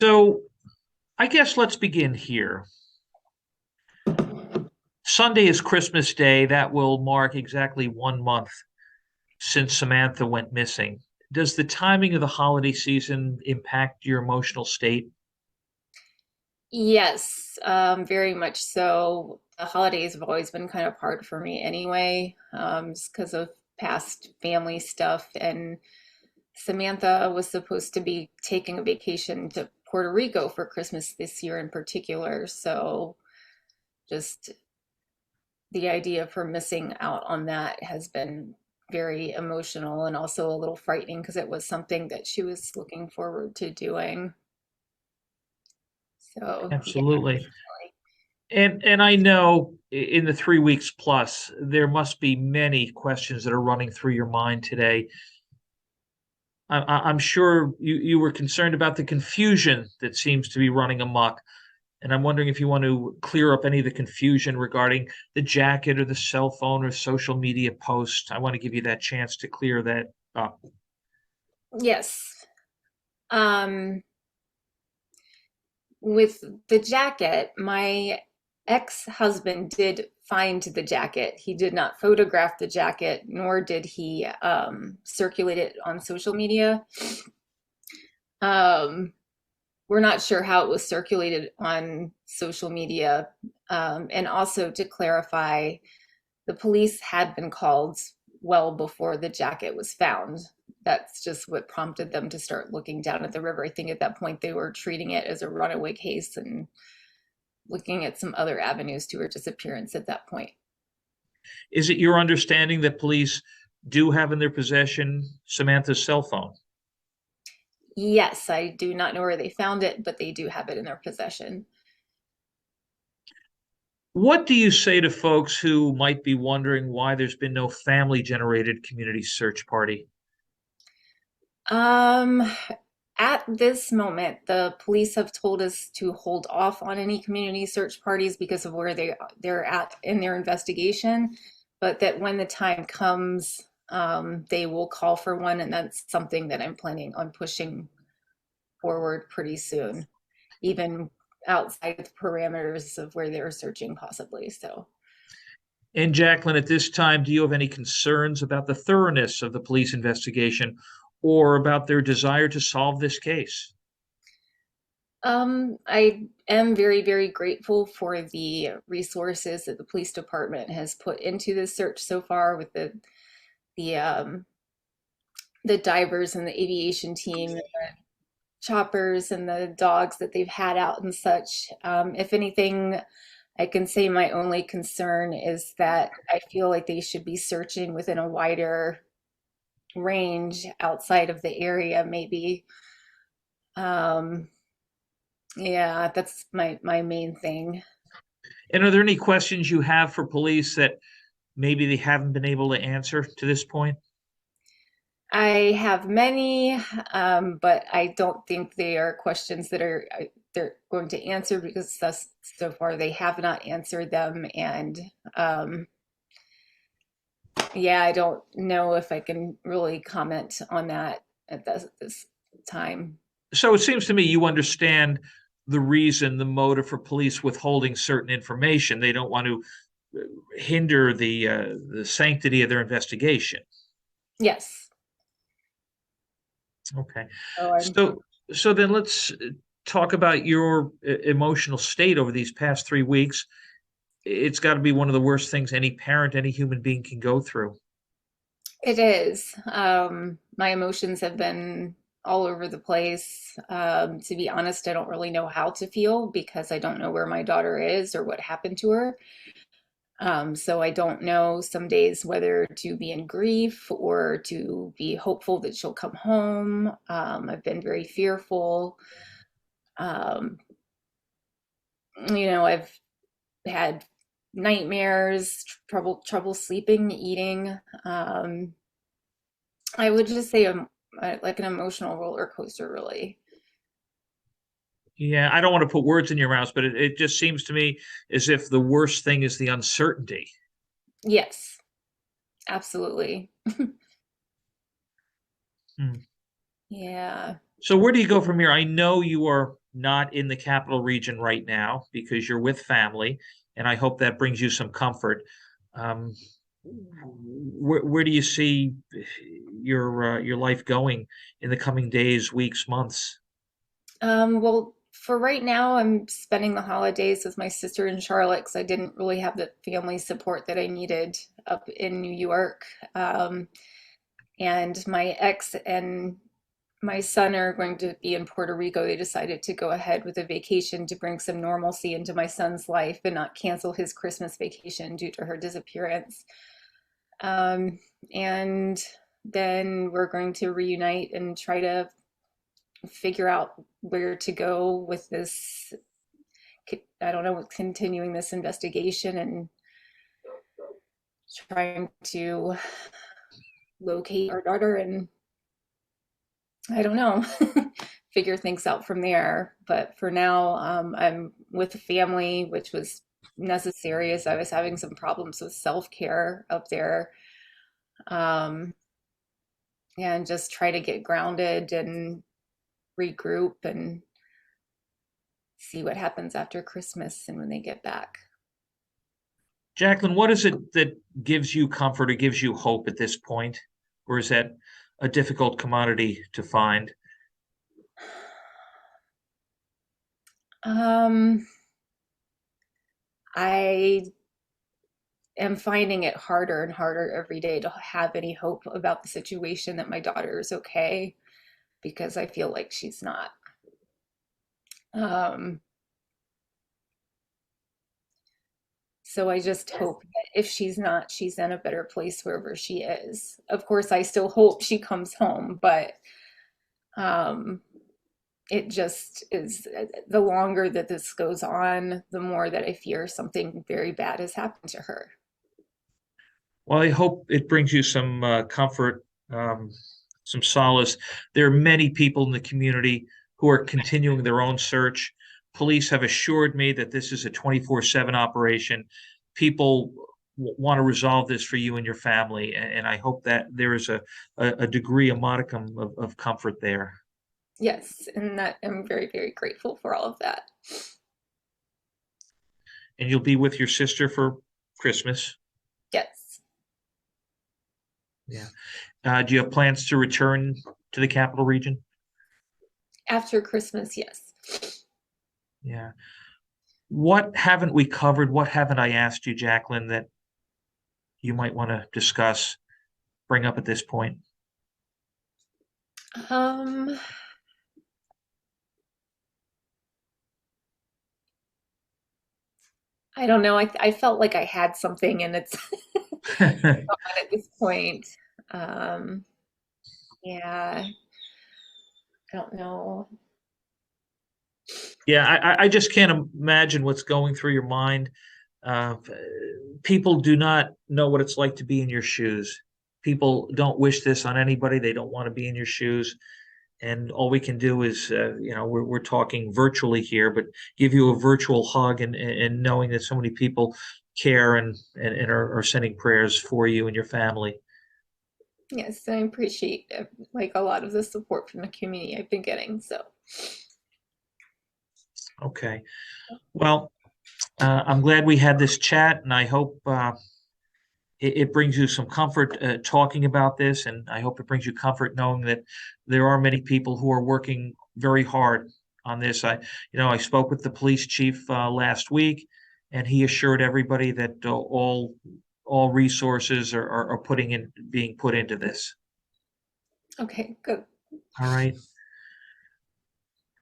So I guess let's begin here. Sunday is Christmas Day. That will mark exactly 1 month since Samantha went missing. Does the timing of the holiday season impact your emotional state? Yes, very much so. The holidays have always been kind of hard for me anyway, just because of past family stuff. And Samantha was supposed to be taking a vacation to Puerto Rico for Christmas this year in particular. So just the idea of her missing out on that has been very emotional and also a little frightening because it was something that she was looking forward to doing. So yeah. Absolutely. And I know in the 3 weeks plus, there must be many questions that are running through your mind today. I'm sure you were concerned about the confusion that seems to be running amok. And I'm wondering if you want to clear up any of the confusion regarding the jacket or the cell phone or social media post. I want to give you that chance to clear that up. Yes. Um, with the jacket, my ex-husband did find the jacket. He did not photograph the jacket, nor did he circulate it on social media. Um, we're not sure how it was circulated on social media. And also to clarify, the police had been called well before the jacket was found. That's just what prompted them to start looking down at the river. I think at that point they were treating it as a runaway case and looking at some other avenues to her disappearance at that point. Is it your understanding that police do have in their possession Samantha's cell phone? Yes, I do not know where they found it, but they do have it in their possession. What do you say to folks who might be wondering why there's been no family generated community search party? Um, at this moment, the police have told us to hold off on any community search parties because of where they're at in their investigation, but that when the time comes, they will call for one, and that's something that I'm planning on pushing forward pretty soon, even outside the parameters of where they're searching possibly. So, And Jaclyn, at this time, do you have any concerns about the thoroughness of the police investigation or about their desire to solve this case? I am very, very grateful for the resources that the police department has put into this search so far with the the divers and the aviation team, and the choppers and the dogs that they've had out and such. If anything, I can say my only concern is that I feel like they should be searching within a wider range outside of the area, maybe. Um, yeah, that's my main thing. And are there any questions you have for police that maybe they haven't been able to answer to this point? I have many, but I don't think they are questions that they're going to answer because thus so far they have not answered them. And yeah, I don't know if I can really comment on that at this time. So it seems to me you understand the reason, the motive for police withholding certain information. They don't want to hinder the sanctity of their investigation. Yes. Okay. So I'm So then let's talk about your emotional state over these past 3 weeks. It's got to be one of the worst things any parent, any human being can go through. It is. My emotions have been all over the place. To be honest, I don't really know how to feel because I don't know where my daughter is or what happened to her. So I don't know some days whether to be in grief or to be hopeful that she'll come home. I've been very fearful. Um, I've had nightmares, trouble sleeping, eating. I would just say like an emotional roller coaster, really. Yeah, I don't want to put words in your mouth, but it just seems to me as if the worst thing is the uncertainty. Yes, absolutely. Hmm. Yeah. So where do you go from here? I know you are not in the capital region right now because you're with family, and I hope that brings you some comfort. Um, where do you see your life going in the coming days, weeks, months? Well, for right now, I'm spending the holidays with my sister in Charlotte because I didn't really have the family support that I needed up in New York. And my ex and my son are going to be in Puerto Rico. They decided to go ahead with a vacation to bring some normalcy into my son's life and not cancel his Christmas vacation due to her disappearance. Um, and then we're going to reunite and try to figure out where to go with this. I don't know, continuing this investigation and trying to locate our daughter and I don't know, figure things out from there. But for now, I'm with the family, which was necessary as I was having some problems with self-care up there. Um, and just try to get grounded and regroup and see what happens after Christmas and when they get back. Jaclyn, what is it that gives you comfort or gives you hope at this point? Or is that a difficult commodity to find? Um, I am finding it harder and harder every day to have any hope about the situation that my daughter is okay because I feel like she's not. Um, so I just hope that if she's not, she's in a better place wherever she is. Of course, I still hope she comes home, but um, it just is the longer that this goes on, the more that I fear something very bad has happened to her. Well, I hope it brings you some comfort, some solace. There are many people in the community who are continuing their own search. Police have assured me that this is a 24/7 operation. People want to resolve this for you and your family, and I hope that there is a degree, a modicum of comfort there. Yes, and that I'm very, very grateful for all of that. And you'll be with your sister for Christmas. Yes. Yeah. Do you have plans to return to the capital region? After Christmas, yes. Yeah. What haven't we covered? What haven't I asked you, Jaclyn, that you might want to discuss, bring up at this point? Um, I don't know. I felt like I had something and it's gone at this point. Um, yeah, I don't know. Yeah, I just can't imagine what's going through your mind. Uh, People do not know what it's like to be in your shoes. People don't wish this on anybody. They don't want to be in your shoes. And all we can do is, we're talking virtually here, but give you a virtual hug and knowing that so many people care and are sending prayers for you and your family. Yes, I appreciate like a lot of the support from the community I've been getting. So, Okay. Well, I'm glad we had this chat, and I hope it brings you some comfort talking about this, and I hope it brings you comfort knowing that there are many people who are working very hard on this. I spoke with the police chief last week, and he assured everybody that all resources are being put into this. okay, good. All right.